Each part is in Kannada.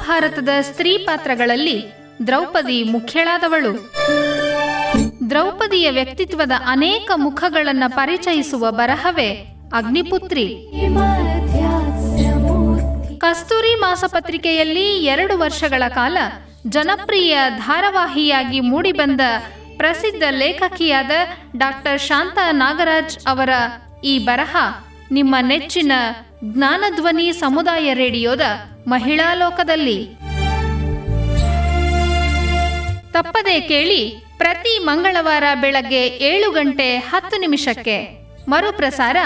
ಮಹಾಭಾರತದ ಸ್ತ್ರೀ ಪಾತ್ರಗಳಲ್ಲಿ ದ್ರೌಪದಿ ಮುಖ್ಯಳಾದವಳು. ದ್ರೌಪದಿಯ ವ್ಯಕ್ತಿತ್ವದ ಅನೇಕ ಮುಖಗಳನ್ನು ಪರಿಚಯಿಸುವ ಬರಹವೇ ಅಗ್ನಿಪುತ್ರಿ. ಕಸ್ತೂರಿ ಮಾಸಪತ್ರಿಕೆಯಲ್ಲಿ 2 ವರ್ಷಗಳ ಕಾಲ ಜನಪ್ರಿಯ ಧಾರಾವಾಹಿಯಾಗಿ ಮೂಡಿಬಂದ ಪ್ರಸಿದ್ಧ ಲೇಖಕಿಯಾದ ಡಾಕ್ಟರ್ ಶಾಂತಾ ನಾಗರಾಜ್ ಅವರ ಈ ಬರಹ ನಿಮ್ಮ ನೆಚ್ಚಿನ ಜ್ಞಾನಧ್ವನಿ ಸಮುದಾಯ ರೇಡಿಯೋದ ಮಹಿಳಾ ಲೋಕದಲ್ಲಿ. ತಪ್ಪದೇ ಕೇಳಿ, ಪ್ರತಿ ಮಂಗಳವಾರ ಬೆಳಗ್ಗೆ 7:10 ಮರುಪ್ರಸಾರ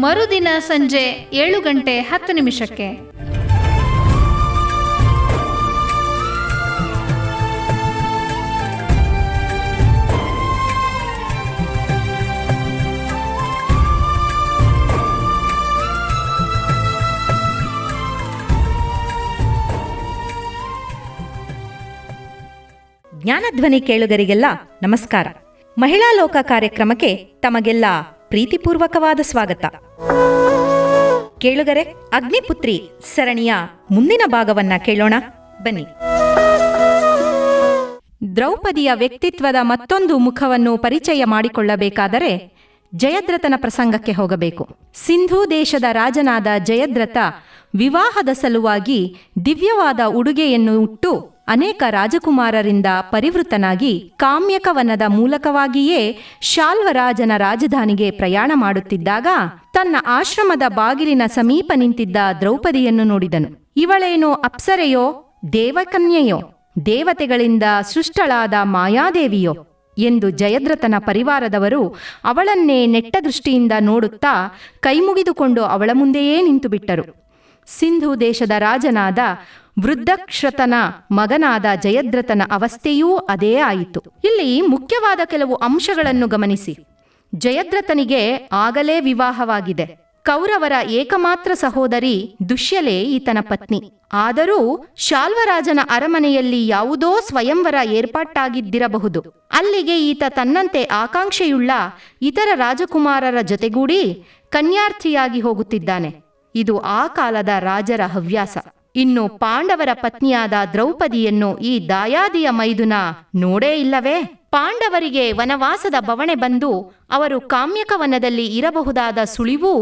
ಮರುದಿನ ಸಂಜೆ 7:10. ಜ್ಞಾನಧ್ವನಿ ಕೇಳುಗರಿಗೆಲ್ಲ ನಮಸ್ಕಾರ. ಮಹಿಳಾ ಲೋಕ ಕಾರ್ಯಕ್ರಮಕ್ಕೆ ತಮಗೆಲ್ಲ ಪ್ರೀತಿಪೂರ್ವಕವಾದ ಸ್ವಾಗತ. ಕೇಳುಗರೆ, ಅಗ್ನಿಪುತ್ರಿ ಸರಣಿಯ ಮುಂದಿನ ಭಾಗವನ್ನ ಕೇಳೋಣ ಬನ್ನಿ. ದ್ರೌಪದಿಯ ವ್ಯಕ್ತಿತ್ವದ ಮತ್ತೊಂದು ಮುಖವನ್ನು ಪರಿಚಯ ಮಾಡಿಕೊಳ್ಳಬೇಕಾದರೆ ಜಯದ್ರಥನ ಪ್ರಸಂಗಕ್ಕೆ ಹೋಗಬೇಕು. ಸಿಂಧೂ ದೇಶದ ರಾಜನಾದ ಜಯದ್ರಥ ವಿವಾಹದ ಸಲುವಾಗಿ ದಿವ್ಯವಾದ ಉಡುಗೆಯನ್ನು ಉಟ್ಟು ಅನೇಕ ರಾಜಕುಮಾರರಿಂದ ಪರಿವೃತನಾಗಿ ಕಾಮ್ಯಕವನದ ಮೂಲಕವಾಗಿಯೇ ಶಾಲ್ವರಾಜನ ರಾಜಧಾನಿಗೆ ಪ್ರಯಾಣ ಮಾಡುತ್ತಿದ್ದಾಗ ತನ್ನ ಆಶ್ರಮದ ಬಾಗಿಲಿನ ಸಮೀಪ ನಿಂತಿದ್ದ ದ್ರೌಪದಿಯನ್ನು ನೋಡಿದನು. ಇವಳೇನೋ ಅಪ್ಸರೆಯೋ ದೇವಕನ್ಯೆಯೋ ದೇವತೆಗಳಿಂದ ಸೃಷ್ಟಳಾದ ಮಾಯಾದೇವಿಯೋ ಎಂದು ಜಯದ್ರಥನ ಪರಿವಾರದವರು ಅವಳನ್ನೇ ನೆಟ್ಟ ದೃಷ್ಟಿಯಿಂದ ನೋಡುತ್ತಾ ಕೈಮುಗಿದುಕೊಂಡು ಅವಳ ಮುಂದೆಯೇ ನಿಂತುಬಿಟ್ಟರು. ಸಿಂಧೂ ದೇಶದ ರಾಜನಾದ ವೃದ್ಧಕ್ಷತನ ಮಗನಾದ ಜಯದ್ರಥನ ಅವಸ್ಥೆಯೂ ಅದೇ ಆಯಿತು. ಇಲ್ಲಿ ಮುಖ್ಯವಾದ ಕೆಲವು ಅಂಶಗಳನ್ನು ಗಮನಿಸಿ. ಜಯದ್ರಥನಿಗೆ ಆಗಲೇ ವಿವಾಹವಾಗಿದೆ. ಕೌರವರ ಏಕಮಾತ್ರ ಸಹೋದರಿ ದುಶ್ಯಲೆ ಈತನ ಪತ್ನಿ. ಆದರೂ ಶಾಲ್ವರಾಜನ ಅರಮನೆಯಲ್ಲಿ ಯಾವುದೋ ಸ್ವಯಂವರ ಏರ್ಪಾಟಾಗಿದ್ದಿರಬಹುದು. ಅಲ್ಲಿಗೆ ಈತ ತನ್ನಂತೆ ಆಕಾಂಕ್ಷೆಯುಳ್ಳ ಇತರ ರಾಜಕುಮಾರರ ಜೊತೆಗೂಡಿ ಕನ್ಯಾರ್ಥಿಯಾಗಿ ಹೋಗುತ್ತಿದ್ದಾನೆ. ಇದು ಆ ಕಾಲದ ರಾಜರ ಹವ್ಯಾಸ. ಇನ್ನು ಪಾಂಡವರ ಪತ್ನಿಯಾದ ದ್ರೌಪದಿಯನ್ನು ಈ ದಾಯಾದಿಯ ಮೈದುನ ನೋಡೇ ಇಲ್ಲವೇ? ಪಾಂಡವರಿಗೆ ವನವಾಸದ ಬವಣೆ ಬಂದು ಅವರು ಕಾಮ್ಯಕವನದಲ್ಲಿ ಇರಬಹುದಾದ ಸುಳಿವೂ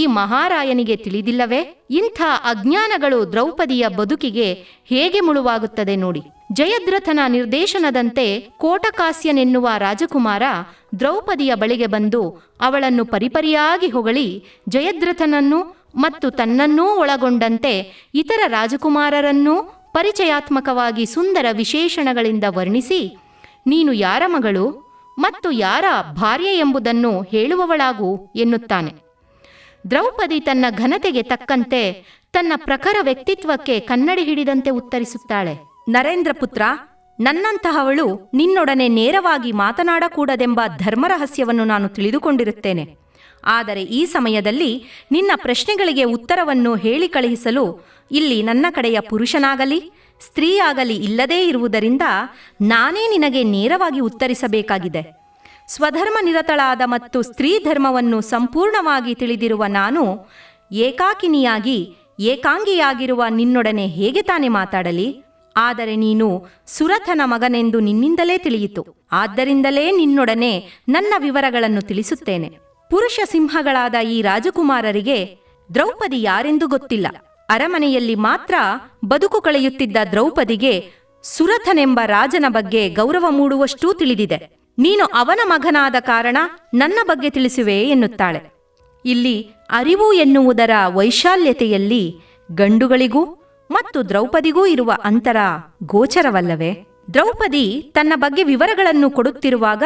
ಈ ಮಹಾರಾಯನಿಗೆ ತಿಳಿದಿಲ್ಲವೇ? ಇಂಥ ಅಜ್ಞಾನಗಳು ದ್ರೌಪದಿಯ ಬದುಕಿಗೆ ಹೇಗೆ ಮುಳುವಾಗುತ್ತದೆ ನೋಡಿ. ಜಯದ್ರಥನ ನಿರ್ದೇಶನದಂತೆ ಕೋಟಕಾಸ್ಯನೆನ್ನುವ ರಾಜಕುಮಾರ ದ್ರೌಪದಿಯ ಬಳಿಗೆ ಬಂದು ಅವಳನ್ನು ಪರಿಪರಿಯಾಗಿ ಹೊಗಳಿ ಜಯದ್ರಥನನ್ನು ಮತ್ತು ತನ್ನನ್ನೂ ಒಳಗೊಂಡಂತೆ ಇತರ ರಾಜಕುಮಾರರನ್ನೂ ಪರಿಚಯಾತ್ಮಕವಾಗಿ ಸುಂದರ ವಿಶೇಷಣಗಳಿಂದ ವರ್ಣಿಸಿ, ನೀನು ಯಾರ ಮಗಳು ಮತ್ತು ಯಾರ ಭಾರ್ಯೆ ಎಂಬುದನ್ನು ಹೇಳುವವಳಾಗು ಎನ್ನುತ್ತಾನೆ. ದ್ರೌಪದಿ ತನ್ನ ಘನತೆಗೆ ತಕ್ಕಂತೆ ತನ್ನ ಪ್ರಖರ ವ್ಯಕ್ತಿತ್ವಕ್ಕೆ ಕನ್ನಡಿ ಹಿಡಿದಂತೆ ಉತ್ತರಿಸುತ್ತಾಳೆ. ನರೇಂದ್ರ ಪುತ್ರ, ನನ್ನಂತಹವಳು ನಿನ್ನೊಡನೆ ನೇರವಾಗಿ ಮಾತನಾಡಕೂಡದೆಂಬ ಧರ್ಮರಹಸ್ಯವನ್ನು ನಾನು ತಿಳಿದುಕೊಂಡಿರುತ್ತೇನೆ. ಆದರೆ ಈ ಸಮಯದಲ್ಲಿ ನಿನ್ನ ಪ್ರಶ್ನೆಗಳಿಗೆ ಉತ್ತರವನ್ನು ಹೇಳಿ ಕಳುಹಿಸಲು ಇಲ್ಲಿ ನನ್ನ ಕಡೆಯ ಪುರುಷನಾಗಲಿ ಸ್ತ್ರೀಯಾಗಲಿ ಇಲ್ಲದೇ ಇರುವುದರಿಂದ ನಾನೇ ನಿನಗೆ ನೇರವಾಗಿ ಉತ್ತರಿಸಬೇಕಾಗಿದೆ. ಸ್ವಧರ್ಮ ನಿರತಳಾದ ಮತ್ತು ಸ್ತ್ರೀ ಧರ್ಮವನ್ನು ಸಂಪೂರ್ಣವಾಗಿ ತಿಳಿದಿರುವ ನಾನು ಏಕಾಕಿನಿಯಾಗಿ ಏಕಾಂಗಿಯಾಗಿರುವ ನಿನ್ನೊಡನೆ ಹೇಗೆ ತಾನೇ ಮಾತಾಡಲಿ? ಆದರೆ ನೀನು ಸುರಥನ ಮಗನೆಂದು ನಿನ್ನಿಂದಲೇ ತಿಳಿಯಿತು. ಆದ್ದರಿಂದಲೇ ನಿನ್ನೊಡನೆ ನನ್ನ ವಿವರಗಳನ್ನು ತಿಳಿಸುತ್ತೇನೆ. ಪುರುಷ ಸಿಂಹಗಳಾದ ಈ ರಾಜಕುಮಾರರಿಗೆ ದ್ರೌಪದಿ ಯಾರೆಂದು ಗೊತ್ತಿಲ್ಲ. ಅರಮನೆಯಲ್ಲಿ ಮಾತ್ರ ಬದುಕು ಕಳೆಯುತ್ತಿದ್ದ ದ್ರೌಪದಿಗೆ ಸುರಥನೆಂಬ ರಾಜನ ಬಗ್ಗೆ ಗೌರವ ಮೂಡುವಷ್ಟೂ ತಿಳಿದಿದೆ. ನೀನು ಅವನ ಮಗನಾದ ಕಾರಣ ನನ್ನ ಬಗ್ಗೆ ತಿಳಿಸುವೆ ಎನ್ನುತ್ತಾಳೆ. ಇಲ್ಲಿ ಅರಿವು ಎನ್ನುವುದರ ವೈಶಾಲ್ಯತೆಯಲ್ಲಿ ಗಂಡುಗಳಿಗೂ ಮತ್ತು ದ್ರೌಪದಿಗೂ ಇರುವ ಅಂತರ ಗೋಚರವಲ್ಲವೇ? ದ್ರೌಪದಿ ತನ್ನ ಬಗ್ಗೆ ವಿವರಗಳನ್ನು ಕೊಡುತ್ತಿರುವಾಗ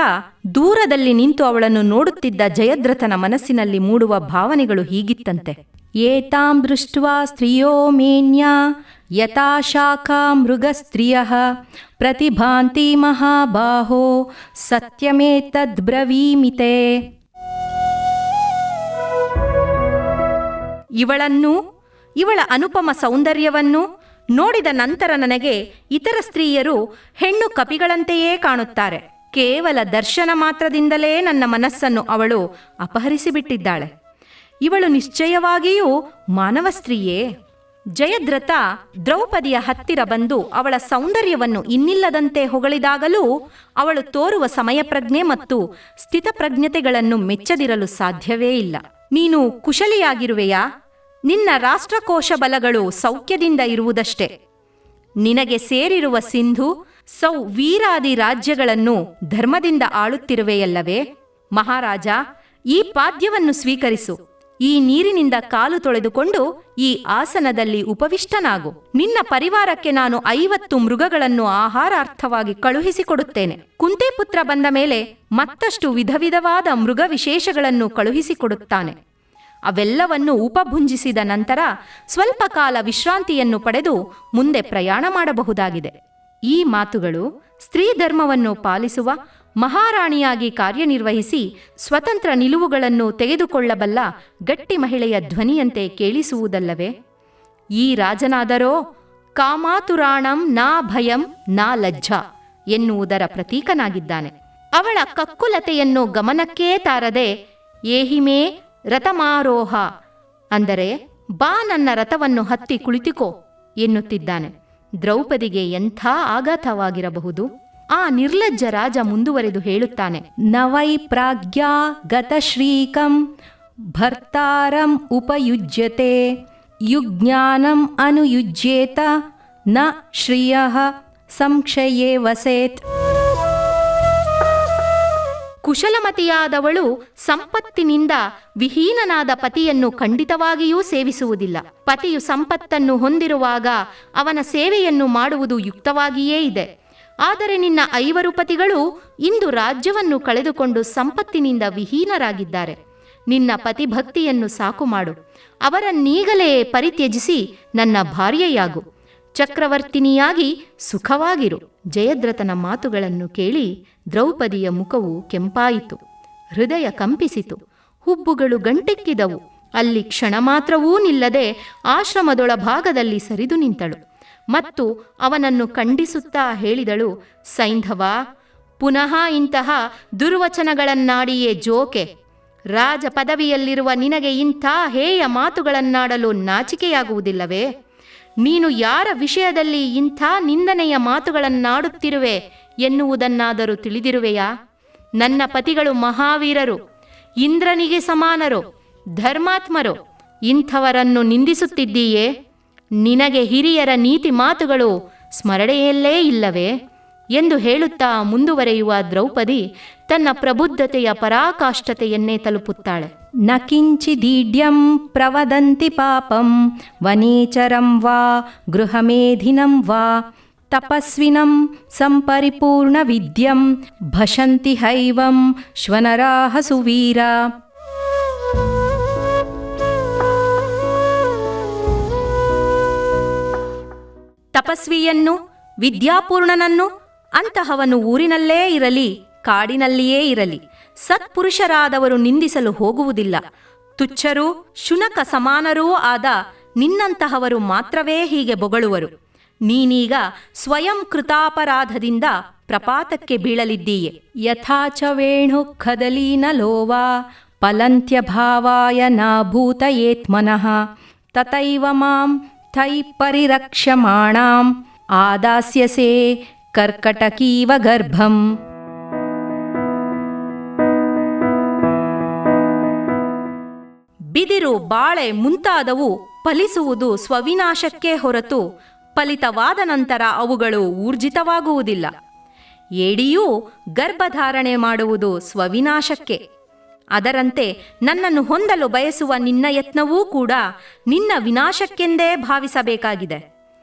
ದೂರದಲ್ಲಿ ನಿಂತು ಅವಳನ್ನು ನೋಡುತ್ತಿದ್ದ ಜಯದ್ರಥನ ಮನಸ್ಸಿನಲ್ಲಿ ಮೂಡುವ ಭಾವನೆಗಳು ಹೀಗಿತ್ತಂತೆ. ಏತಾಂ ದೃಷ್ಟ್ವಾ ಸ್ತ್ರಿಯೋ ಮೇನ್ಯಾ ಯಥಾ ಶಾಖಾ ಮೃಗಸ್ತ್ರಿಯಃ ಪ್ರತಿಭಾಂತಿ ಮಹಾಬಾಹೋ ಸತ್ಯಮೇತದ್ಬ್ರವೀಮಿತೆ. ಇವಳನ್ನು, ಇವಳ ಅನುಪಮ ಸೌಂದರ್ಯವನ್ನು ನೋಡಿದ ನಂತರ ನನಗೆ ಇತರ ಸ್ತ್ರೀಯರು ಹೆಣ್ಣು ಕಪಿಗಳಂತೆಯೇ ಕಾಣುತ್ತಾರೆ. ಕೇವಲ ದರ್ಶನ ಮಾತ್ರದಿಂದಲೇ ನನ್ನ ಮನಸ್ಸನ್ನು ಅವಳು ಅಪಹರಿಸಿಬಿಟ್ಟಿದ್ದಾಳೆ. ಇವಳು ನಿಶ್ಚಯವಾಗಿಯೂ ಮಾನವ ಸ್ತ್ರೀಯೇ? ಜಯದ್ರಥ ದ್ರೌಪದಿಯ ಹತ್ತಿರ ಬಂದು ಅವಳ ಸೌಂದರ್ಯವನ್ನು ಇನ್ನಿಲ್ಲದಂತೆ ಹೊಗಳಿದಾಗಲೂ ಅವಳು ತೋರುವ ಸಮಯಪ್ರಜ್ಞೆ ಮತ್ತು ಸ್ಥಿತಪ್ರಜ್ಞತೆಗಳನ್ನು ಮೆಚ್ಚದಿರಲು ಸಾಧ್ಯವೇ ಇಲ್ಲ. ನೀನು ಕುಶಲಿಯಾಗಿರುವೆಯಾ? ನಿನ್ನ ರಾಷ್ಟ್ರಕೋಶ ಬಲಗಳು ಸೌಖ್ಯದಿಂದ ಇರುವುದಷ್ಟೇ. ನಿನಗೆ ಸೇರಿರುವ ಸಿಂಧು ವೀರಾದಿ ರಾಜ್ಯಗಳನ್ನು ಧರ್ಮದಿಂದ ಆಳುತ್ತಿರುವೆಯಲ್ಲವೇ? ಮಹಾರಾಜ, ಈ ಪಾದ್ಯವನ್ನು ಸ್ವೀಕರಿಸು. ಈ ನೀರಿನಿಂದ ಕಾಲು ತೊಳೆದುಕೊಂಡು ಈ ಆಸನದಲ್ಲಿ ಉಪವಿಷ್ಟನಾಗು. ನಿನ್ನ ಪರಿವಾರಕ್ಕೆ ನಾನು 50 ಮೃಗಗಳನ್ನು ಆಹಾರಾರ್ಥವಾಗಿ ಕಳುಹಿಸಿಕೊಡುತ್ತೇನೆ. ಕುಂತಿಪುತ್ರ ಬಂದ ಮೇಲೆ ಮತ್ತಷ್ಟು ವಿಧವಿಧವಾದ ಮೃಗ ವಿಶೇಷಗಳನ್ನು ಕಳುಹಿಸಿಕೊಡುತ್ತಾನೆ. ಅವೆಲ್ಲವನ್ನು ಉಪಭುಂಜಿಸಿದ ನಂತರ ಸ್ವಲ್ಪ ಕಾಲ ವಿಶ್ರಾಂತಿಯನ್ನು ಪಡೆದು ಮುಂದೆ ಪ್ರಯಾಣ ಮಾಡಬಹುದಾಗಿದೆ. ಈ ಮಾತುಗಳು ಸ್ತ್ರೀ ಧರ್ಮವನ್ನು ಪಾಲಿಸುವ ಮಹಾರಾಣಿಯಾಗಿ ಕಾರ್ಯನಿರ್ವಹಿಸಿ ಸ್ವತಂತ್ರ ನಿಲುವುಗಳನ್ನು ತೆಗೆದುಕೊಳ್ಳಬಲ್ಲ ಗಟ್ಟಿ ಮಹಿಳೆಯ ಧ್ವನಿಯಂತೆ ಕೇಳಿಸುವುದಲ್ಲವೇ? ಈ ರಾಜನಾದರೋ ಕಾಮಾತುರಾಣಂ ನಾ ಭಯಂ ನಾ ಲಜ್ಜಾ ಎನ್ನುವುದರ ಪ್ರತೀಕನಾಗಿದ್ದಾನೆ. ಅವಳ ಕಕ್ಕುಲತೆಯನ್ನು ಗಮನಕ್ಕೇ ತಾರದೆ ಏಹಿಮೇ ರಥಮಾರೋಹ ಅಂದರೆ ಬಾ ನನ್ನ ರಥವನ್ನು ಹತ್ತಿ ಕುಳಿತುಕೋ ಎನ್ನುತ್ತಿದ್ದಾನೆ. ದ್ರೌಪದಿಗೆ ಎಂಥ ಆಘಾತವಾಗಿರಬಹುದು. ಆ ನಿರ್ಲಜ್ಜ ರಾಜ ಮುಂದುವರೆದು ಹೇಳುತ್ತಾನೆ, ನವೈ ಪ್ರಾಜ್ಞಾ ಗತಶ್ರೀಕಂ ಭರ್ತಾರಂ ಉಪಯುಜ್ಯತೆ ಯುಜ್ಞಾನಂ ಅನುಯುಜ್ಯೇತ ನ ಶ್ರಿಯಃ ಸಂಕ್ಷಯೇ ವಸೇತ್. ಕುಶಲಮತಿಯಾದವಳು ಸಂಪತ್ತಿನಿಂದ ವಿಹೀನನಾದ ಪತಿಯನ್ನು ಖಂಡಿತವಾಗಿಯೂ ಸೇವಿಸುವುದಿಲ್ಲ. ಪತಿಯು ಸಂಪತ್ತನ್ನು ಹೊಂದಿರುವಾಗ ಅವನ ಸೇವೆಯನ್ನು ಮಾಡುವುದು ಯುಕ್ತವಾಗಿಯೇ ಇದೆ. ಆದರೆ ನಿನ್ನ 5 ಪತಿಗಳು ಇಂದು ರಾಜ್ಯವನ್ನು ಕಳೆದುಕೊಂಡು ಸಂಪತ್ತಿನಿಂದ ವಿಹೀನರಾಗಿದ್ದಾರೆ. ನಿನ್ನ ಪತಿಭಕ್ತಿಯನ್ನು ಸಾಕು ಮಾಡು. ಅವರನ್ನೀಗಲೇ ಪರಿತ್ಯಜಿಸಿ ನನ್ನ ಭಾರ್ಯೆಯಾಗು. ಚಕ್ರವರ್ತಿನಿಯಾಗಿ ಸುಖವಾಗಿರು. ಜಯದ್ರಥನ ಮಾತುಗಳನ್ನು ಕೇಳಿ ದ್ರೌಪದಿಯ ಮುಖವು ಕೆಂಪಾಯಿತು, ಹೃದಯ ಕಂಪಿಸಿತು, ಹುಬ್ಬುಗಳು ಗಂಟೆಕ್ಕಿದವು. ಅಲ್ಲಿ ಕ್ಷಣ ಮಾತ್ರವೂ ನಿಲ್ಲದೆ ಆಶ್ರಮದೊಳಭಾಗದಲ್ಲಿ ಸರಿದು ನಿಂತಳು ಮತ್ತು ಅವನನ್ನು ಖಂಡಿಸುತ್ತಾ ಹೇಳಿದಳು, ಸೈಂಧವ, ಪುನಃ ಇಂತಹ ದುರ್ವಚನಗಳನ್ನಾಡಿಯೇ ಜೋಕೆ. ರಾಜ ಪದವಿಯಲ್ಲಿರುವ ನಿನಗೆ ಇಂಥ ಹೇಯ ಮಾತುಗಳನ್ನಾಡಲು ನಾಚಿಕೆಯಾಗುವುದಿಲ್ಲವೇ? ನೀನು ಯಾರ ವಿಷಯದಲ್ಲಿ ಇಂಥ ನಿಂದನೆಯ ಮಾತುಗಳನ್ನಾಡುತ್ತಿರುವೆ ಎನ್ನುವುದನ್ನಾದರೂ ತಿಳಿದಿರುವೆಯಾ? ನನ್ನ ಪತಿಗಳು ಮಹಾವೀರರು, ಇಂದ್ರನಿಗೆ ಸಮಾನರು, ಧರ್ಮಾತ್ಮರು. ಇಂಥವರನ್ನು ನಿಂದಿಸುತ್ತಿದ್ದೀಯೇ? ನಿನಗೆ ಹಿರಿಯರ ನೀತಿ ಮಾತುಗಳು ಸ್ಮರಣೆಯಲ್ಲೇ ಇಲ್ಲವೇ ಎಂದು ಹೇಳುತ್ತಾ ಮುಂದುವರೆಯುವ ದ್ರೌಪದಿ ತನ್ನ ಪ್ರಬುದ್ಧತೆಯ ಪರಾಕಾಷ್ಠತೆಯನ್ನೇ ತಲುಪುತ್ತಾಳೆ. ನ ಕಿಂಚಿದೀಡ್ಯಂ ಪ್ರವದಂತಿ ಪಾಪಂ ವನೇಚರಂ ವಾ ಗೃಹಮೇಧಿನಂ ವಾ ತಪಸ್ವಿನಂ ಸಂಪರಿಪೂರ್ಣ ವಿದ್ಯಂ ಭಷಂತಿ ಹೈವಂ ಶ್ವನರಾಹ ಸುವೀರ. ತಪಸ್ವಿಯನ್ನು, ವಿದ್ಯಾಪೂರ್ಣನನ್ನು ಅಂತಹವನು ಊರಿನಲ್ಲೇ ಇರಲಿ, ಕಾಡಿನಲ್ಲಿಯೇ ಇರಲಿ, ಸತ್ಪುರುಷರಾದವರು ನಿಂದಿಸಲು ಹೋಗುವುದಿಲ್ಲ. ತುಚ್ಛರೂ ಶುನಕ ಸಮಾನರೂ ಆದ ನಿನ್ನಂತಹವರು ಮಾತ್ರವೇ ಹೀಗೆ ಬೊಗಳುವರು. ನೀನೀಗ ಸ್ವಯಂ ಕೃತಾಪರಾಧದಿಂದ ಪ್ರಪಾತಕ್ಕೆ ಬೀಳಲಿದ್ದೀಯೆ. ಯಥಾಚ ವೇಣು ಖದಲೀನ ಲೋವಾ ಫಲಂತ್ಯಭಾವಾಯ ನಾಭೂತಯೇತ್ಮನಃ ತತೈವ ಮಾಂ ಥೈ ಪರಿರಕ್ಷ್ಯಮಾಣಾಂ ಆದಾಸ್ಯಸೇ ಕರ್ಕಟಕೀವ ಗರ್ಭಂ. ಬಿದಿರು, ಬಾಳೆ ಮುಂತಾದವು ಫಲಿಸುವುದು ಸ್ವವಿನಾಶಕ್ಕೆ ಹೊರತು ಫಲಿತವಾದ ನಂತರ ಅವುಗಳು ಊರ್ಜಿತವಾಗುವುದಿಲ್ಲ. ಏಡಿಯೂ ಗರ್ಭಧಾರಣೆ ಮಾಡುವುದು ಸ್ವವಿನಾಶಕ್ಕೆ. ಅದರಂತೆ ನನ್ನನ್ನು ಹೊಂದಲು ಬಯಸುವ ನಿನ್ನ ಯತ್ನವೂ ಕೂಡ ನಿನ್ನ ವಿನಾಶಕ್ಕೆಂದೇ ಭಾವಿಸಬೇಕಾಗಿದೆ.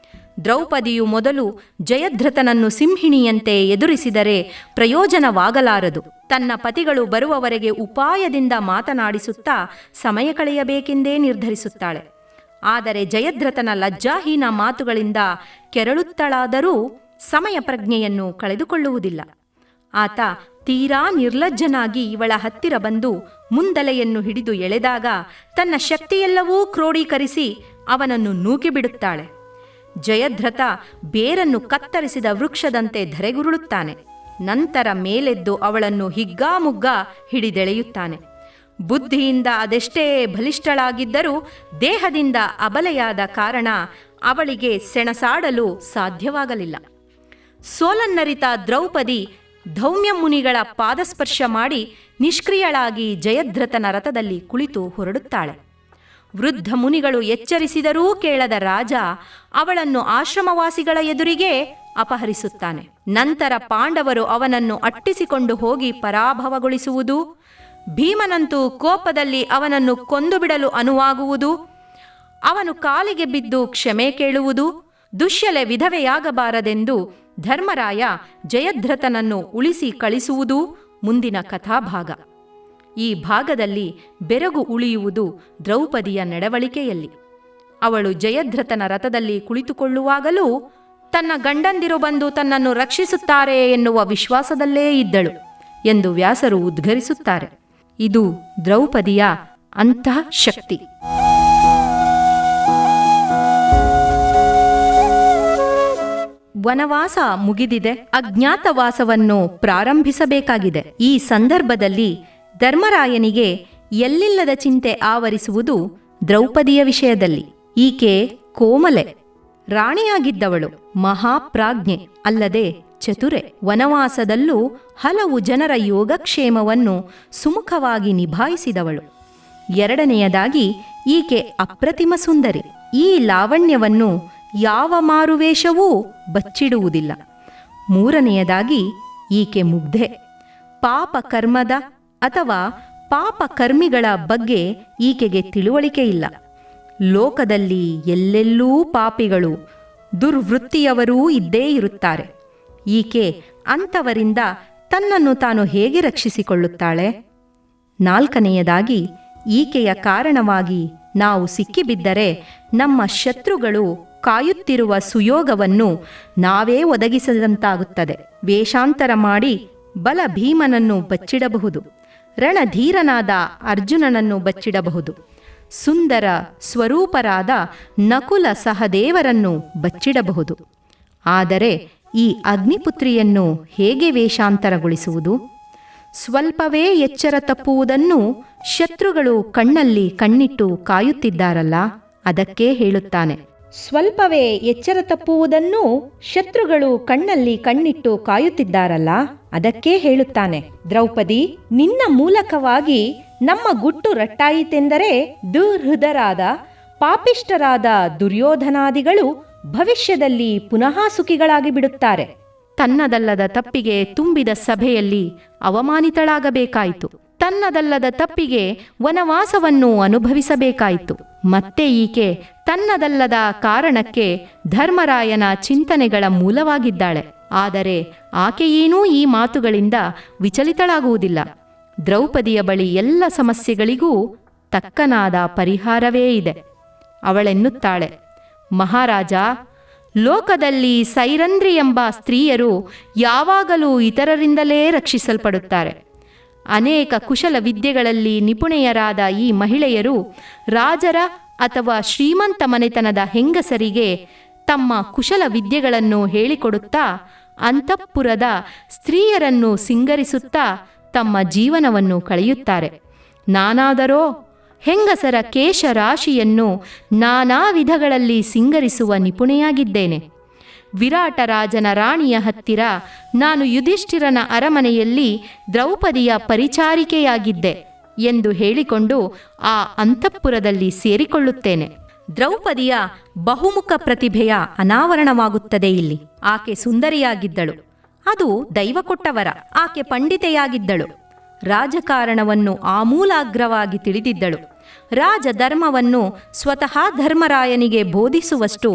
ದ್ರೌಪದಿಯು ಮೊದಲು ಜಯದ್ರಥನನ್ನು ಸಿಂಹಿಣಿಯಂತೆ ಎದುರಿಸಿದರೆ ಪ್ರಯೋಜನವಾಗಲಾರದು. ತನ್ನ ಪತಿಗಳು ಬರುವವರೆಗೆ ಉಪಾಯದಿಂದ ಮಾತನಾಡಿಸುತ್ತಾ ಸಮಯ ಕಳೆಯಬೇಕೆಂದೇ ನಿರ್ಧರಿಸುತ್ತಾಳೆ. ಆದರೆ ಜಯದ್ರಥನ ಲಜ್ಜಾಹೀನ ಮಾತುಗಳಿಂದ ಕೆರಳುತ್ತಳಾದರೂ ಸಮಯ ಪ್ರಜ್ಞೆಯನ್ನು ಕಳೆದುಕೊಳ್ಳುವುದಿಲ್ಲ. ಆತ ತೀರಾ ನಿರ್ಲಜ್ಜನಾಗಿ ಇವಳ ಹತ್ತಿರ ಬಂದು ಮುಂದಲೆಯನ್ನು ಹಿಡಿದು ಎಳೆದಾಗ ತನ್ನ ಶಕ್ತಿಯೆಲ್ಲವೂ ಕ್ರೋಢೀಕರಿಸಿ ಅವನನ್ನು ನೂಕಿಬಿಡುತ್ತಾಳೆ. ಜಯದ್ರಥ ಬೇರನ್ನು ಕತ್ತರಿಸಿದ ವೃಕ್ಷದಂತೆ ಧರೆಗುರುಳುತ್ತಾನೆ. ನಂತರ ಮೇಲೆದ್ದು ಅವಳನ್ನು ಹಿಗ್ಗಾಮುಗ್ಗಾ ಹಿಡಿದೆಳೆಯುತ್ತಾನೆ. ಬುದ್ಧಿಯಿಂದ ಅದೆಷ್ಟೇ ಬಲಿಷ್ಠಳಾಗಿದ್ದರೂ ದೇಹದಿಂದ ಅಬಲೆಯಾದ ಕಾರಣ ಅವಳಿಗೆ ಸೆಣಸಾಡಲು ಸಾಧ್ಯವಾಗಲಿಲ್ಲ. ಸೋಲನ್ನರಿತ ದ್ರೌಪದಿ ಧೌಮ್ಯ ಮುನಿಗಳ ಪಾದಸ್ಪರ್ಶ ಮಾಡಿ ನಿಷ್ಕ್ರಿಯಳಾಗಿ ಜಯದ್ರಥನ ರಥದಲ್ಲಿ ಕುಳಿತು ಹೊರಡುತ್ತಾಳೆ. ವೃದ್ಧ ಮುನಿಗಳು ಎಚ್ಚರಿಸಿದರೂ ಕೇಳದ ರಾಜ ಅವಳನ್ನು ಆಶ್ರಮವಾಸಿಗಳ ಎದುರಿಗೆ ಅಪಹರಿಸುತ್ತಾನೆ. ನಂತರ ಪಾಂಡವರು ಅವನನ್ನು ಅಟ್ಟಿಸಿಕೊಂಡು ಹೋಗಿ ಪರಾಭವಗೊಳಿಸುವುದು, ಭೀಮನಂತೂ ಕೋಪದಲ್ಲಿ ಅವನನ್ನು ಕೊಂದು ಬಿಡಲು ಅನುವಾಗುವುದು, ಅವನು ಕಾಲಿಗೆ ಬಿದ್ದು ಕ್ಷಮೆ ಕೇಳುವುದು, ದುಶ್ಯಲೆ ವಿಧವೆಯಾಗಬಾರದೆಂದು ಧರ್ಮರಾಯ ಜಯದ್ರಥನನ್ನು ಉಳಿಸಿ ಕಳಿಸುವುದೂ ಮುಂದಿನ ಕಥಾಭಾಗ. ಈ ಭಾಗದಲ್ಲಿ ಬೆರಗು ಉಳಿಯುವುದು ದ್ರೌಪದಿಯ ನಡವಳಿಕೆಯಲ್ಲಿ. ಅವಳು ಜಯದ್ರಥನ ರಥದಲ್ಲಿ ಕುಳಿತುಕೊಳ್ಳುವಾಗಲೂ ತನ್ನ ಗಂಡಂದಿರು ಬಂದು ತನ್ನನ್ನು ರಕ್ಷಿಸುತ್ತಾರೆ ಎನ್ನುವ ವಿಶ್ವಾಸದಲ್ಲೇ ಇದ್ದಳು ಎಂದು ವ್ಯಾಸರು ಉದ್ಘರಿಸುತ್ತಾರೆ. ಇದು ದ್ರೌಪದಿಯ ಅಂತಃ ಶಕ್ತಿ. ವನವಾಸ ಮುಗಿದಿದೆ, ಅಜ್ಞಾತವಾಸವನ್ನು ಪ್ರಾರಂಭಿಸಬೇಕಾಗಿದೆ. ಈ ಸಂದರ್ಭದಲ್ಲಿ ಧರ್ಮರಾಯನಿಗೆ ಎಲ್ಲಿಲ್ಲದ ಚಿಂತೆ ಆವರಿಸುವುದು ದ್ರೌಪದಿಯ ವಿಷಯದಲ್ಲಿ. ಈಕೆ ಕೋಮಲೆ, ರಾಣಿಯಾಗಿದ್ದವಳು, ಮಹಾಪ್ರಾಜ್ಞೆ, ಅಲ್ಲದೆ ಚತುರೆ. ವನವಾಸದಲ್ಲೂ ಹಲವು ಜನರ ಯೋಗಕ್ಷೇಮವನ್ನು ಸುಮುಖವಾಗಿ ನಿಭಾಯಿಸಿದವಳು. ಎರಡನೆಯದಾಗಿ ಈಕೆ ಅಪ್ರತಿಮ ಸುಂದರಿ. ಈ ಲಾವಣ್ಯವನ್ನು ಯಾವ ಮಾರುವೇಷವೂ ಬಚ್ಚಿಡುವುದಿಲ್ಲ. ಮೂರನೆಯದಾಗಿ ಈಕೆ ಮುಗ್ಧೆ. ಪಾಪ ಕರ್ಮದ ಅಥವಾ ಪಾಪ ಕರ್ಮಿಗಳ ಬಗ್ಗೆ ಈಕೆಗೆ ತಿಳುವಳಿಕೆ ಇಲ್ಲ. ಲೋಕದಲ್ಲಿ ಎಲ್ಲೆಲ್ಲೂ ಪಾಪಿಗಳು, ದುರ್ವೃತ್ತಿಯವರೂ ಇದ್ದೇ ಇರುತ್ತಾರೆ. ಈಕೆ ಅಂಥವರಿಂದ ತನ್ನನ್ನು ತಾನು ಹೇಗೆ ರಕ್ಷಿಸಿಕೊಳ್ಳುತ್ತಾಳೆ? ನಾಲ್ಕನೆಯದಾಗಿ ಈಕೆಯ ಕಾರಣವಾಗಿ ನಾವು ಸಿಕ್ಕಿಬಿದ್ದರೆ ನಮ್ಮ ಶತ್ರುಗಳು ಕಾಯುತ್ತಿರುವ ಸುಯೋಗವನ್ನು ನಾವೇ ಒದಗಿಸಿದಂತಾಗುತ್ತದೆ. ವೇಷಾಂತರ ಮಾಡಿ ಬಲ ಭೀಮನನ್ನು ಬಚ್ಚಿಡಬಹುದು, ರಣಧೀರನಾದ ಅರ್ಜುನನನ್ನು ಬಚ್ಚಿಡಬಹುದು, ಸುಂದರ ಸ್ವರೂಪರಾದ ನಕುಲ ಸಹದೇವರನ್ನು ಬಚ್ಚಿಡಬಹುದು. ಆದರೆ ಈ ಅಗ್ನಿಪುತ್ರಿಯನ್ನು ಹೇಗೆ ವೇಷಾಂತರಗೊಳಿಸುವುದು? ಸ್ವಲ್ಪವೇ ಎಚ್ಚರ ತಪ್ಪುವುದನ್ನು ಶತ್ರುಗಳು ಕಣ್ಣಲ್ಲಿ ಕಣ್ಣಿಟ್ಟು ಕಾಯುತ್ತಿದ್ದಾರಲ್ಲ, ಅದಕ್ಕೆ ಹೇಳುತ್ತಾನೆ. ಸ್ವಲ್ಪವೇ ಎಚ್ಚರ ತಪ್ಪುವುದನ್ನು ಶತ್ರುಗಳು ಕಣ್ಣಲ್ಲಿ ಕಣ್ಣಿಟ್ಟು ಕಾಯುತ್ತಿದ್ದಾರಲ್ಲ, ಅದಕ್ಕೆ ಹೇಳುತ್ತಾನೆ. ದ್ರೌಪದಿ, ನಿನ್ನ ಮೂಲಕವಾಗಿ ನಮ್ಮ ಗುಟ್ಟು ರಟ್ಟಾಯಿತೆಂದರೆ ದುರ್ಹೃದರಾದ ಪಾಪಿಷ್ಠರಾದ ದುರ್ಯೋಧನಾದಿಗಳು ಭವಿಷ್ಯದಲ್ಲಿ ಪುನಃ ಸುಖಿಗಳಾಗಿ ಬಿಡುತ್ತಾರೆ. ತನ್ನದಲ್ಲದ ತಪ್ಪಿಗೆ ತುಂಬಿದ ಸಭೆಯಲ್ಲಿ ಅವಮಾನಿತಳಾಗಬೇಕಾಯಿತು. ತನ್ನದಲ್ಲದ ತಪ್ಪಿಗೆ ವನವಾಸವನ್ನು ಅನುಭವಿಸಬೇಕಾಯಿತು. ಮತ್ತೆ ಈಕೆ ತನ್ನದಲ್ಲದ ಕಾರಣಕ್ಕೆ ಧರ್ಮರಾಯನ ಚಿಂತನೆಗಳ ಮೂಲವಾಗಿದ್ದಾಳೆ. ಆದರೆ ಆಕೆಯೇನೂ ಈ ಮಾತುಗಳಿಂದ ವಿಚಲಿತಳಾಗುವುದಿಲ್ಲ. ದ್ರೌಪದಿಯ ಬಳಿ ಎಲ್ಲ ಸಮಸ್ಯೆಗಳಿಗೂ ತಕ್ಕನಾದ ಪರಿಹಾರವೇ ಇದೆ. ಅವಳೆನ್ನುತ್ತಾಳೆ, ಮಹಾರಾಜ, ಲೋಕದಲ್ಲಿ ಸೈರಂಧ್ರಿ ಎಂಬ ಸ್ತ್ರೀಯರು ಯಾವಾಗಲೂ ಇತರರಿಂದಲೇ ರಕ್ಷಿಸಲ್ಪಡುತ್ತಾರೆ. ಅನೇಕ ಕುಶಲ ವಿದ್ಯೆಗಳಲ್ಲಿ ನಿಪುಣೆಯರಾದ ಈ ಮಹಿಳೆಯರು ರಾಜರ ಅಥವಾ ಶ್ರೀಮಂತ ಮನೆತನದ ಹೆಂಗಸರಿಗೆ ತಮ್ಮ ಕುಶಲ ವಿದ್ಯೆಗಳನ್ನು ಹೇಳಿಕೊಡುತ್ತಾ ಅಂತಃಪುರದ ಸ್ತ್ರೀಯರನ್ನು ಸಿಂಗರಿಸುತ್ತಾ ತಮ್ಮ ಜೀವನವನ್ನು ಕಳೆಯುತ್ತಾರೆ. ನಾನಾದರೋ ಹೆಂಗಸರ ಕೇಶರಾಶಿಯನ್ನು ನಾನಾ ವಿಧಗಳಲ್ಲಿ ಸಿಂಗರಿಸುವ ನಿಪುಣೆಯಾಗಿದ್ದೇನೆ. ವಿರಾಟ ರಾಜನ ರಾಣಿಯ ಹತ್ತಿರ ನಾನು ಯುಧಿಷ್ಠಿರನ ಅರಮನೆಯಲ್ಲಿ ದ್ರೌಪದಿಯ ಪರಿಚಾರಿಕೆಯಾಗಿದ್ದೆ ಎಂದು ಹೇಳಿಕೊಂಡು ಆ ಅಂತಃಪುರದಲ್ಲಿ ಸೇರಿಕೊಳ್ಳುತ್ತೇನೆ. ದ್ರೌಪದಿಯ ಬಹುಮುಖ ಪ್ರತಿಭೆಯ ಅನಾವರಣವಾಗುತ್ತದೆ ಇಲ್ಲಿ. ಆಕೆ ಸುಂದರಿಯಾಗಿದ್ದಳು, ಅದು ದೈವ ಕೊಟ್ಟವರ. ಆಕೆ ಪಂಡಿತೆಯಾಗಿದ್ದಳು, ರಾಜಕಾರಣವನ್ನು ಆಮೂಲಾಗ್ರವಾಗಿ ತಿಳಿದಿದ್ದಳು. ರಾಜಧರ್ಮವನ್ನು ಸ್ವತಃ ಧರ್ಮರಾಯನಿಗೆ ಬೋಧಿಸುವಷ್ಟು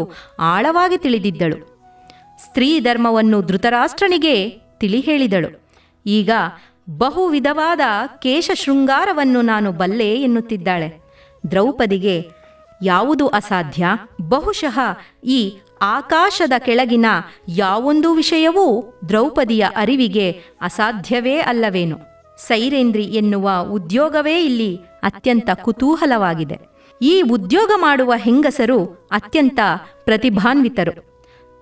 ಆಳವಾಗಿ ತಿಳಿದಿದ್ದಳು. ಸ್ತ್ರೀ ಧರ್ಮವನ್ನು ಧೃತರಾಷ್ಟ್ರನಿಗೆ ತಿಳಿ ಹೇಳಿದಳು. ಈಗ ಬಹು ವಿಧವಾದ ಕೇಶ ಶೃಂಗಾರವನ್ನು ನಾನು ಬಲ್ಲೆ ಎನ್ನುತ್ತಿದ್ದಾಳೆ. ದ್ರೌಪದಿಗೆ ಯಾವುದು ಅಸಾಧ್ಯ? ಬಹುಶಃ ಈ ಆಕಾಶದ ಕೆಳಗಿನ ಯಾವೊಂದು ವಿಷಯವೂ ದ್ರೌಪದಿಯ ಅರಿವಿಗೆ ಅಸಾಧ್ಯವೇ ಅಲ್ಲವೇನು? ಸೈರೇಂದ್ರಿ ಎನ್ನುವ ಉದ್ಯೋಗವೇ ಇಲ್ಲಿ ಅತ್ಯಂತ ಕುತೂಹಲವಾಗಿದೆ. ಈ ಉದ್ಯೋಗ ಮಾಡುವ ಹೆಂಗಸರು ಅತ್ಯಂತ ಪ್ರತಿಭಾನ್ವಿತರು.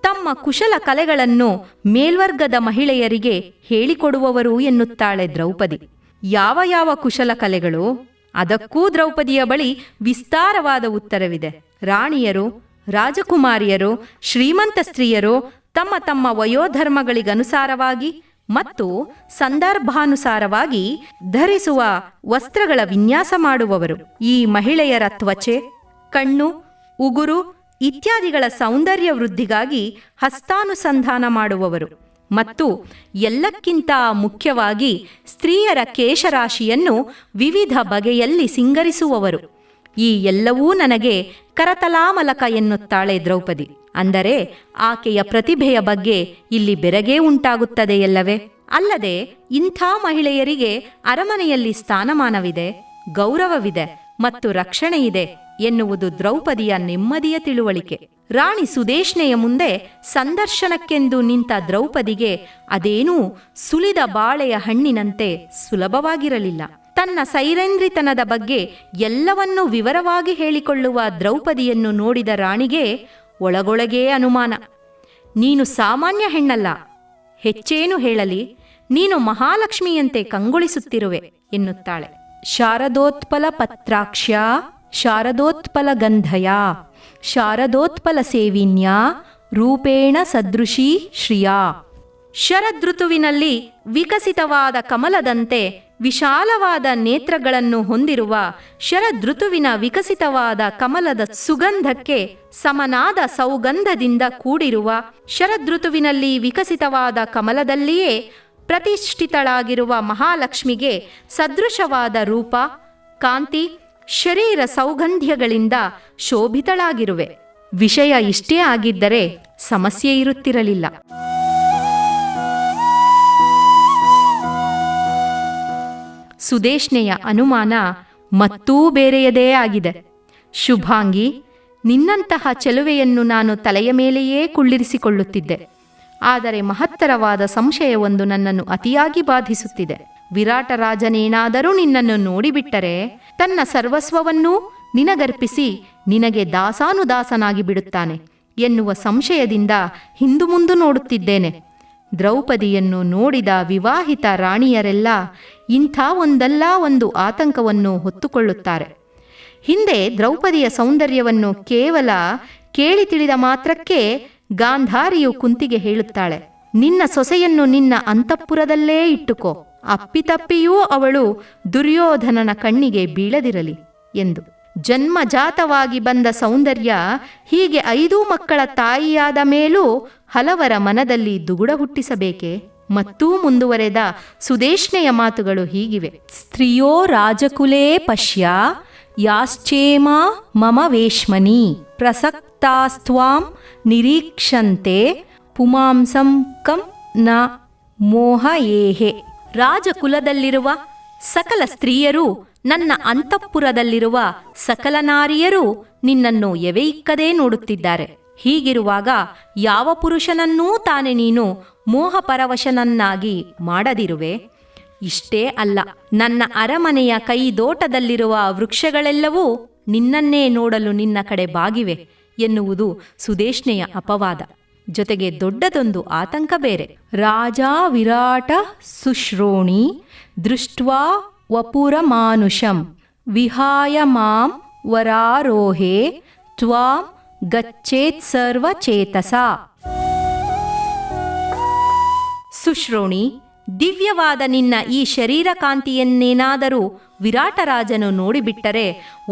ತಮ್ಮ ಕುಶಲ ಕಲೆಗಳನ್ನು ಮೇಲ್ವರ್ಗದ ಮಹಿಳೆಯರಿಗೆ ಹೇಳಿಕೊಡುವವರು ಎನ್ನುತ್ತಾಳೆ ದ್ರೌಪದಿ. ಯಾವ ಯಾವ ಕುಶಲ ಕಲೆಗಳು? ಅದಕ್ಕೂ ದ್ರೌಪದಿಯ ಬಳಿ ವಿಸ್ತಾರವಾದ ಉತ್ತರವಿದೆ. ರಾಣಿಯರು, ರಾಜಕುಮಾರಿಯರು, ಶ್ರೀಮಂತ ಸ್ತ್ರೀಯರು ತಮ್ಮ ತಮ್ಮ ವಯೋಧರ್ಮಗಳಿಗನುಸಾರವಾಗಿ ಮತ್ತು ಸಂದರ್ಭಾನುಸಾರವಾಗಿ ಧರಿಸುವ ವಸ್ತ್ರಗಳ ವಿನ್ಯಾಸ ಮಾಡುವವರು. ಈ ಮಹಿಳೆಯರ ತ್ವಚೆ, ಕಣ್ಣು, ಉಗುರು ಇತ್ಯಾದಿಗಳ ಸೌಂದರ್ಯ ವೃದ್ಧಿಗಾಗಿ ಹಸ್ತಾನುಸಂಧಾನ ಮಾಡುವವರು ಮತ್ತು ಎಲ್ಲಕ್ಕಿಂತ ಮುಖ್ಯವಾಗಿ ಸ್ತ್ರೀಯರ ಕೇಶರಾಶಿಯನ್ನು ವಿವಿಧ ಬಗೆಯಲ್ಲಿ ಸಿಂಗರಿಸುವವರು. ಈ ಎಲ್ಲವೂ ನನಗೆ ಕರತಲಾಮಲಕ ಎನ್ನುತ್ತಾಳೆ ದ್ರೌಪದಿ. ಅಂದರೆ ಆಕೆಯ ಪ್ರತಿಭೆಯ ಬಗ್ಗೆ ಇಲ್ಲಿ ಬೆರಗೇ ಉಂಟಾಗುತ್ತದೆಯಲ್ಲವೇ? ಅಲ್ಲದೆ ಇಂಥ ಮಹಿಳೆಯರಿಗೆ ಅರಮನೆಯಲ್ಲಿ ಸ್ಥಾನಮಾನವಿದೆ, ಗೌರವವಿದೆ ಮತ್ತು ರಕ್ಷಣೆ ಇದೆ ಎನ್ನುವುದು ದ್ರೌಪದಿಯ ನೆಮ್ಮದಿಯ ತಿಳುವಳಿಕೆ. ರಾಣಿ ಸುದೇಶ್ನೆಯ ಮುಂದೆ ಸಂದರ್ಶನಕ್ಕೆಂದು ನಿಂತ ದ್ರೌಪದಿಗೆ ಅದೇನೂ ಸುಲಿದ ಬಾಳೆಯ ಹಣ್ಣಿನಂತೆ ಸುಲಭವಾಗಿರಲಿಲ್ಲ. ತನ್ನ ಸೈರೇಂದ್ರಿತನದ ಬಗ್ಗೆ ಎಲ್ಲವನ್ನೂ ವಿವರವಾಗಿ ಹೇಳಿಕೊಳ್ಳುವ ದ್ರೌಪದಿಯನ್ನು ನೋಡಿದ ರಾಣಿಗೆ ಒಳಗೊಳಗೇ ಅನುಮಾನ. ನೀನು ಸಾಮಾನ್ಯ ಹೆಣ್ಣಲ್ಲ, ಹೆಚ್ಚೇನು ಹೇಳಲಿ, ನೀನು ಮಹಾಲಕ್ಷ್ಮಿಯಂತೆ ಕಂಗೊಳಿಸುತ್ತಿರುವೆ ಎನ್ನುತ್ತಾಳೆ. ಶಾರದೋತ್ಪಲ ಪತ್ರಾಕ್ಷ್ಯ ಶಾರದೋತ್ಪಲ ಗಂಧಯ ಶಾರದೋತ್ಪಲ ಸೇವಿನ್ಯ ರೂಪೇಣ ಸದೃಶೀ ಶ್ರಿಯಾ. ಶರದೃತುವಿನಲ್ಲಿ ವಿಕಸಿತವಾದ ಕಮಲದಂತೆ ವಿಶಾಲವಾದ ನೇತ್ರಗಳನ್ನು ಹೊಂದಿರುವ, ಶರದೃತುವಿನ ವಿಕಸಿತವಾದ ಕಮಲದ ಸುಗಂಧಕ್ಕೆ ಸಮನಾದ ಸೌಗಂಧದಿಂದ ಕೂಡಿರುವ, ಶರದೃತುವಿನಲ್ಲಿ ವಿಕಸಿತವಾದ ಕಮಲದಲ್ಲಿಯೇ ಪ್ರತಿಷ್ಠಿತಳಾಗಿರುವ ಮಹಾಲಕ್ಷ್ಮಿಗೆ ಸದೃಶವಾದ ರೂಪ, ಕಾಂತಿ, ಶರೀರ ಸೌಗಂಧ್ಯಗಳಿಂದ ಶೋಭಿತಳಾಗಿರುವೆ. ವಿಷಯ ಇಷ್ಟೇ ಆಗಿದ್ದರೆ ಸಮಸ್ಯೆ ಇರುತ್ತಿರಲಿಲ್ಲ. ಸುದೇಶ್ನೆಯ ಅನುಮಾನ ಮತ್ತೂ ಬೇರೆಯದೇ ಆಗಿದೆ. ಶುಭಾಂಗಿ, ನಿನ್ನಂತಹ ಚೆಲುವೆಯನ್ನು ನಾನು ತಲೆಯ ಮೇಲೆಯೇ ಕುಳ್ಳಿರಿಸಿಕೊಳ್ಳುತ್ತಿದ್ದೆ. ಆದರೆ ಮಹತ್ತರವಾದ ಸಂಶಯವೊಂದು ನನ್ನನ್ನು ಅತಿಯಾಗಿ ಬಾಧಿಸುತ್ತಿದೆ. ವಿರಾಟ ರಾಜನೇನಾದರೂ ನಿನ್ನನ್ನು ನೋಡಿಬಿಟ್ಟರೆ ತನ್ನ ಸರ್ವಸ್ವವನ್ನೂ ನಿನಗರ್ಪಿಸಿ ನಿನಗೆ ದಾಸಾನುದಾಸನಾಗಿ ಬಿಡುತ್ತಾನೆ ಎನ್ನುವ ಸಂಶಯದಿಂದ ಹಿಂದು ಮುಂದು ನೋಡುತ್ತಿದ್ದೇನೆ. ದ್ರೌಪದಿಯನ್ನು ನೋಡಿದ ವಿವಾಹಿತ ರಾಣಿಯರೆಲ್ಲ ಇಂಥ ಒಂದಲ್ಲ ಒಂದು ಆತಂಕವನ್ನು ಹೊತ್ತುಕೊಳ್ಳುತ್ತಾರೆ. ಹಿಂದೆ ದ್ರೌಪದಿಯ ಸೌಂದರ್ಯವನ್ನು ಕೇವಲ ಕೇಳಿ ತಿಳಿದ ಮಾತ್ರಕ್ಕೆ ಗಾಂಧಾರಿಯು ಕುಂತಿಗೆ ಹೇಳುತ್ತಾಳೆ, ನಿನ್ನ ಸೊಸೆಯನ್ನು ನಿನ್ನ ಅಂತಃಪುರದಲ್ಲೇ ಇಟ್ಟುಕೋ, ಅಪ್ಪಿತಪ್ಪಿಯೂ ಅವಳು ದುರ್ಯೋಧನನ ಕಣ್ಣಿಗೆ ಬೀಳದಿರಲಿ ಎಂದು. ಜನ್ಮಜಾತವಾಗಿ ಬಂದ ಸೌಂದರ್ಯ ಹೀಗೆ 5 ಮಕ್ಕಳ ತಾಯಿಯಾದ ಮೇಲೂ ಹಲವರ ಮನದಲ್ಲಿ ದುಗುಡ ಹುಟ್ಟಿಸಬೇಕೆ? ಮತ್ತೂ ಮುಂದುವರೆದ ಸುದೇಶ್ನೆಯ ಮಾತುಗಳು ಹೀಗಿವೆ. ಸ್ತ್ರೀಯೋ ರಾಜಕುಲೇ ಪಶ್ಯ ಯಾಶ್ಚೇಮ ಮಮ ವೇಶ್ಮನಿ ಪ್ರಸಕ್ತಾಸ್ತ್ವಾಂ ನಿರೀಕ್ಷಂತೆ ಪುಮಾಂಸಂ ಕಂ ನ ಮೋಹಯೇಹೆ. ರಾಜಕುಲದಲ್ಲಿರುವ ಸಕಲ ಸ್ತ್ರೀಯರು, ನನ್ನ ಅಂತಃಪುರದಲ್ಲಿರುವ ಸಕಲ ನಾರಿಯರು ನಿನ್ನನ್ನು ಎವೆಯಿಕ್ಕದೇ ನೋಡುತ್ತಿದ್ದಾರೆ. ಹೀಗಿರುವಾಗ ಯಾವ ಪುರುಷನನ್ನೂ ತಾನೇ ನೀನು ಮೋಹಪರವಶನನ್ನಾಗಿ ಮಾಡದಿರುವೆ. ಇಷ್ಟೇ ಅಲ್ಲ, ನನ್ನ ಅರಮನೆಯ ಕೈದೋಟದಲ್ಲಿರುವ ವೃಕ್ಷಗಳೆಲ್ಲವೂ ನಿನ್ನನ್ನೇ ನೋಡಲು ನಿನ್ನ ಕಡೆ ಬಾಗಿವೆ ಎನ್ನುವುದು ಸುದೇಶ್ನೆಯ ಅಪವಾದ. ಜೊತೆಗೆ ದೊಡ್ಡದೊಂದು ಆತಂಕ ಬೇರೆ. ರಾಜ ವಿರಾಟ ಸುಶ್ರೋಣಿ ದೃಷ್ಟ್ವಾ ವಪುರ ಮಾನುಷಂ ವಿಹಾಯ ಮಾಂ ವರಾರೋಹೇ ತ್ವಾಂ ಗಚ್ಚೇತ್ ಸರ್ವಚೇತಸ. ಸುಶ್ರೋಣಿ, ದಿವ್ಯವಾದ ನಿನ್ನ ಈ ಶರೀರ ಕಾಂತಿಯನ್ನೇನಾದರೂ ವಿರಾಟರಾಜನು ನೋಡಿಬಿಟ್ಟರೆ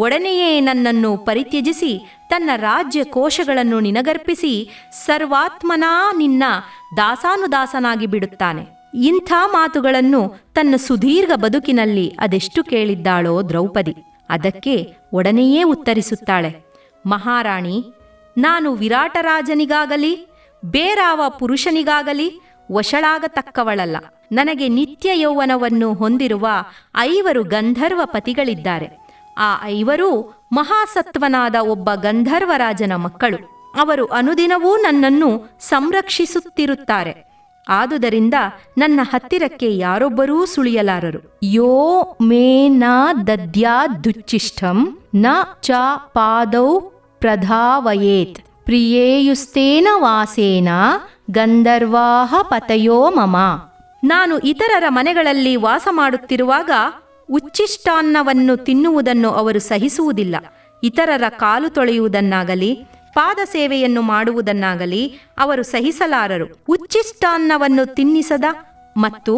ಒಡನೆಯೇ ನನ್ನನ್ನು ಪರಿತ್ಯಜಿಸಿ ತನ್ನ ರಾಜ್ಯ ಕೋಶಗಳನ್ನು ನಿನಗರ್ಪಿಸಿ ಸರ್ವಾತ್ಮನಾ ನಿನ್ನ ದಾಸಾನುದಾಸನಾಗಿ ಬಿಡುತ್ತಾನೆ. ಇಂಥ ಮಾತುಗಳನ್ನು ತನ್ನ ಸುದೀರ್ಘ ಬದುಕಿನಲ್ಲಿ ಅದೆಷ್ಟು ಕೇಳಿದ್ದಾಳೋ ದ್ರೌಪದಿ. ಅದಕ್ಕೆ ಒಡನೆಯೇ ಉತ್ತರಿಸುತ್ತಾಳೆ, ಮಹಾರಾಣಿ, ನಾನು ವಿರಾಟರಾಜನಿಗಾಗಲಿ ಬೇರಾವ ಪುರುಷನಿಗಾಗಲಿ ವಶಳಾಗತಕ್ಕವಳಲ್ಲ. ನನಗೆ ನಿತ್ಯ ಯೌವನವನ್ನು ಹೊಂದಿರುವ 5 ಗಂಧರ್ವ ಪತಿಗಳಿದ್ದಾರೆ. ಆ 5 ಮಹಾಸತ್ವನಾದ ಒಬ್ಬ ಗಂಧರ್ವರಾಜನ ಮಕ್ಕಳು. ಅವರು ಅನುದಿನವೂ ನನ್ನನ್ನು ಸಂರಕ್ಷಿಸುತ್ತಿರುತ್ತಾರೆ. ಆದುದರಿಂದ ನನ್ನ ಹತ್ತಿರಕ್ಕೆ ಯಾರೊಬ್ಬರೂ ಸುಳಿಯಲಾರರು. ಯೋ ಮೇ ನ ದದ್ಯಾದುಚ್ಚಿಷ್ಟಂ ನ ಚ ಪಾದೌ ಪ್ರಧಾವಯೇತ್ ಪ್ರಿಯೇಯುಸ್ತೇನ ವಾಸೇನ ಗಂಧರ್ವಾಹ ಪತಯೋ ಮಮ. ನಾನು ಇತರರ ಮನೆಗಳಲ್ಲಿ ವಾಸ ಮಾಡುತ್ತಿರುವಾಗ ಉಚ್ಚಿಷ್ಟಾನ್ನವನ್ನು ತಿನ್ನುವುದನ್ನು ಅವರು ಸಹಿಸುವುದಿಲ್ಲ. ಇತರರ ಕಾಲು ತೊಳೆಯುವುದನ್ನಾಗಲಿ ಪಾದ ಸೇವೆಯನ್ನು ಮಾಡುವುದನ್ನಾಗಲಿ ಅವರು ಸಹಿಸಲಾರರು. ಉಚ್ಚಿಷ್ಟಾನ್ನವನ್ನು ತಿನ್ನಿಸದ ಮತ್ತು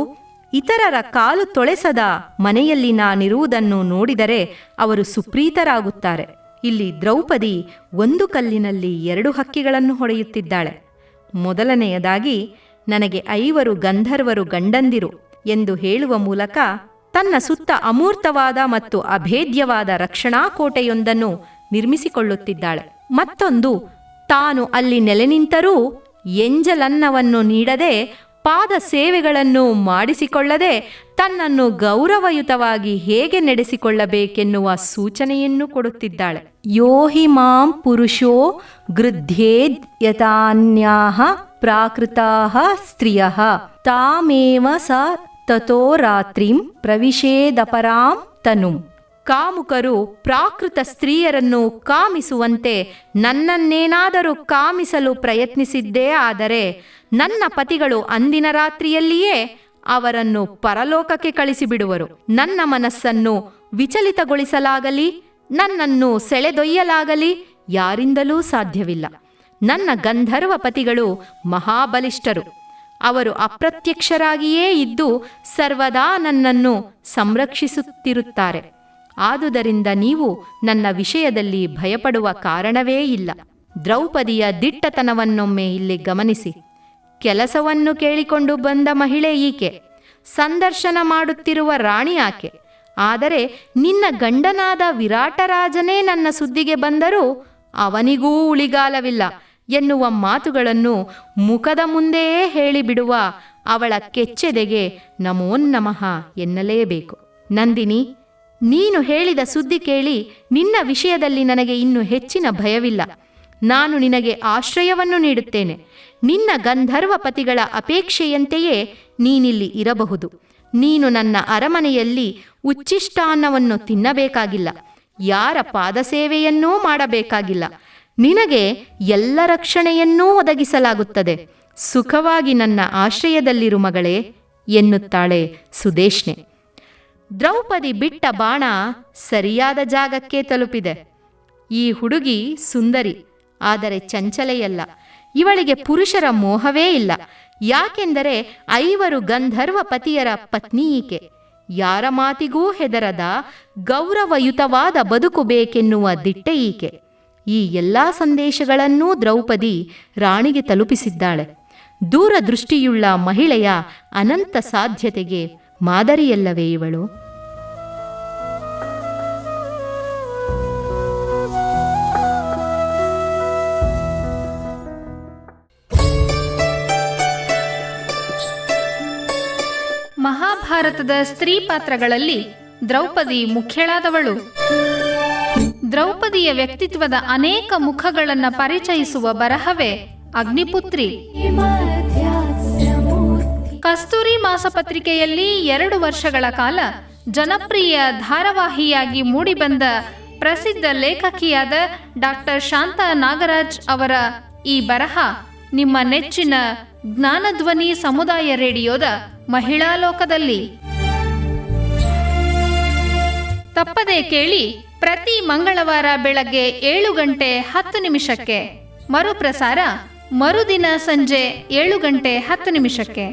ಇತರರ ಕಾಲು ತೊಳೆಸದ ಮನೆಯಲ್ಲಿ ನಾನಿರುವುದನ್ನು ನೋಡಿದರೆ ಅವರು ಸುಪ್ರೀತರಾಗುತ್ತಾರೆ. ಇಲ್ಲಿ ದ್ರೌಪದಿ ಒಂದು ಕಲ್ಲಿನಲ್ಲಿ 2 ಹಕ್ಕಿಗಳನ್ನು ಹೊಡೆಯುತ್ತಿದ್ದಾಳೆ. ಮೊದಲನೆಯದಾಗಿ ನನಗೆ 5 ಗಂಧರ್ವರು ಗಂಡಂದಿರು ಎಂದು ಹೇಳುವ ಮೂಲಕ ತನ್ನ ಸುತ್ತ ಅಮೂರ್ತವಾದ ಮತ್ತು ಅಭೇದ್ಯವಾದ ರಕ್ಷಣಾ ಕೋಟೆಯೊಂದನ್ನು ನಿರ್ಮಿಸಿಕೊಳ್ಳುತ್ತಿದ್ದಾಳೆ. ಮತ್ತೊಂದು, ತಾನು ಅಲ್ಲಿ ನೆಲೆ ನಿಂತರೂ ಎಂಜಲನ್ನವನ್ನು ನೀಡದೆ ಪಾದ ಸೇವೆಗಳನ್ನು ಮಾಡಿಸಿಕೊಳ್ಳದೆ ತನ್ನನ್ನು ಗೌರವಯುತವಾಗಿ ಹೇಗೆ ನಡೆಸಿಕೊಳ್ಳಬೇಕೆನ್ನುವ ಸೂಚನೆಯನ್ನು ಕೊಡುತ್ತಿದ್ದಾಳೆ. ಯೋಹಿ ಮಾಂ ಪುರುಷೋ ಗೃಧ್ಯೇದ್ ಯತಾನ್ಯಾಹ ಪ್ರಾಕೃತಾಃ ಸ್ತ್ರಿಯಃ ತಾಮೇವ ಸ ತತೋ ರಾತ್ರಿಂ ಪ್ರವಿಶೇದಪರಾಂ ತನುಂ. ಕಾಮುಕರು ಪ್ರಾಕೃತ ಸ್ತ್ರೀಯರನ್ನು ಕಾಮಿಸುವಂತೆ ನನ್ನನ್ನೇನಾದರೂ ಕಾಮಿಸಲು ಪ್ರಯತ್ನಿಸಿದ್ದೇ ಆದರೆ ನನ್ನ ಪತಿಗಳು ಅಂದಿನ ರಾತ್ರಿಯಲ್ಲಿಯೇ ಅವರನ್ನು ಪರಲೋಕಕ್ಕೆ ಕಳಿಸಿಬಿಡುವರು. ನನ್ನ ಮನಸ್ಸನ್ನು ವಿಚಲಿತಗೊಳಿಸಲಾಗಲಿ ನನ್ನನ್ನು ಸೆಳೆದೊಯ್ಯಲಾಗಲಿ ಯಾರಿಂದಲೂ ಸಾಧ್ಯವಿಲ್ಲ. ನನ್ನ ಗಂಧರ್ವ ಪತಿಗಳು ಮಹಾಬಲಿಷ್ಠರು. ಅವರು ಅಪ್ರತ್ಯಕ್ಷರಾಗಿಯೇ ಇದ್ದು ಸರ್ವದಾ ನನ್ನನ್ನು ಸಂರಕ್ಷಿಸುತ್ತಿರುತ್ತಾರೆ. ಆದುದರಿಂದ ನೀವು ನನ್ನ ವಿಷಯದಲ್ಲಿ ಭಯಪಡುವ ಕಾರಣವೇ ಇಲ್ಲ. ದ್ರೌಪದಿಯ ದಿಟ್ಟತನವನ್ನೊಮ್ಮೆ ಇಲ್ಲಿ ಗಮನಿಸಿ. ಕೆಲಸವನ್ನು ಕೇಳಿಕೊಂಡು ಬಂದ ಮಹಿಳೆ ಈಕೆ, ಸಂದರ್ಶನ ಮಾಡುತ್ತಿರುವ ರಾಣಿ ಆಕೆ. ಆದರೆ ನಿನ್ನ ಗಂಡನಾದ ವಿರಾಟರಾಜನೇ ನನ್ನ ಸುದ್ದಿಗೆ ಬಂದರೂ ಅವನಿಗೂ ಉಳಿಗಾಲವಿಲ್ಲ ಎನ್ನುವ ಮಾತುಗಳನ್ನು ಮುಖದ ಮುಂದೆಯೇ ಹೇಳಿಬಿಡುವ ಅವಳ ಕೆಚ್ಚೆದೆಗೆ ನಮೋ ನಮಃ ಎನ್ನಲೇಬೇಕು. ನಂದಿನಿ, ನೀನು ಹೇಳಿದ ಸುದ್ದಿ ಕೇಳಿ ನಿನ್ನ ವಿಷಯದಲ್ಲಿ ನನಗೆ ಇನ್ನು ಹೆಚ್ಚಿನ ಭಯವಿಲ್ಲ. ನಾನು ನಿನಗೆ ಆಶ್ರಯವನ್ನು ನೀಡುತ್ತೇನೆ. ನಿನ್ನ ಗಂಧರ್ವ ಪತಿಗಳ ಅಪೇಕ್ಷೆಯಂತೆಯೇ ನೀನಿಲ್ಲಿ ಇರಬಹುದು. ನೀನು ನನ್ನ ಅರಮನೆಯಲ್ಲಿ ಉಚ್ಚಿಷ್ಟಾನ್ನವನ್ನು ತಿನ್ನಬೇಕಾಗಿಲ್ಲ, ಯಾರ ಪಾದಸೇವೆಯನ್ನೂ ಮಾಡಬೇಕಾಗಿಲ್ಲ. ನಿನಗೆ ಎಲ್ಲ ರಕ್ಷಣೆಯನ್ನೂ ಒದಗಿಸಲಾಗುತ್ತದೆ. ಸುಖವಾಗಿ ನನ್ನ ಆಶ್ರಯದಲ್ಲಿರು ಮಗಳೇ ಎನ್ನುತ್ತಾಳೆ ಸುದೇಶ್ನೆ. ದ್ರೌಪದಿ ಬಿಟ್ಟ ಬಾಣ ಸರಿಯಾದ ಜಾಗಕ್ಕೆ ತಲುಪಿದೆ. ಈ ಹುಡುಗಿ ಸುಂದರಿ, ಆದರೆ ಚಂಚಲೆಯಲ್ಲ. ಇವಳಿಗೆ ಪುರುಷರ ಮೋಹವೇ ಇಲ್ಲ. ಯಾಕೆಂದರೆ 5 ಗಂಧರ್ವ ಪತಿಯರ ಪತ್ನಿ ಈಕೆ. ಯಾರ ಮಾತಿಗೂ ಹೆದರದ ಗೌರವಯುತವಾದ ಬದುಕು ಬೇಕೆನ್ನುವ ದಿಟ್ಟೆ ಈಕೆ. ಈ ಎಲ್ಲ ಸಂದೇಶಗಳನ್ನೂ ದ್ರೌಪದಿ ರಾಣಿಗೆ ತಲುಪಿಸಿದ್ದಾಳೆ. ದೂರದೃಷ್ಟಿಯುಳ್ಳ ಮಹಿಳೆಯ ಅನಂತ ಸಾಧ್ಯತೆಗೆ ಮಾದರಿಯಲ್ಲವೇ ಇವಳು? ಮಹಾಭಾರತದ ಸ್ತ್ರೀ ಪಾತ್ರಗಳಲ್ಲಿ ದ್ರೌಪದಿ ಮುಖ್ಯಳಾದವಳು. ದ್ರೌಪದಿಯ ವ್ಯಕ್ತಿತ್ವದ ಅನೇಕ ಮುಖಗಳನ್ನು ಪರಿಚಯಿಸುವ ಬರಹವೇ ಅಗ್ನಿಪುತ್ರಿ. ಕಸ್ತೂರಿ ಮಾಸಪತ್ರಿಕೆಯಲ್ಲಿ 2 ವರ್ಷಗಳ ಕಾಲ ಜನಪ್ರಿಯ ಧಾರಾವಾಹಿಯಾಗಿ ಮೂಡಿಬಂದ ಪ್ರಸಿದ್ಧ ಲೇಖಕಿಯಾದ ಡಾಕ್ಟರ್ ಶಾಂತಾ ನಾಗರಾಜ್ ಅವರ ಈ ಬರಹ ನಿಮ್ಮ ನೆಚ್ಚಿನ ಜ್ಞಾನಧ್ವನಿ ಸಮುದಾಯ ರೇಡಿಯೋದ ಮಹಿಳಾ ಲೋಕದಲ್ಲಿ. ತಪ್ಪದೇ ಕೇಳಿ, ಪ್ರತಿ ಮಂಗಳವಾರ ಬೆಳಗ್ಗೆ 7:10 ಮರುಪ್ರಸಾರ ಮರುದಿನ ಸಂಜೆ 7:10.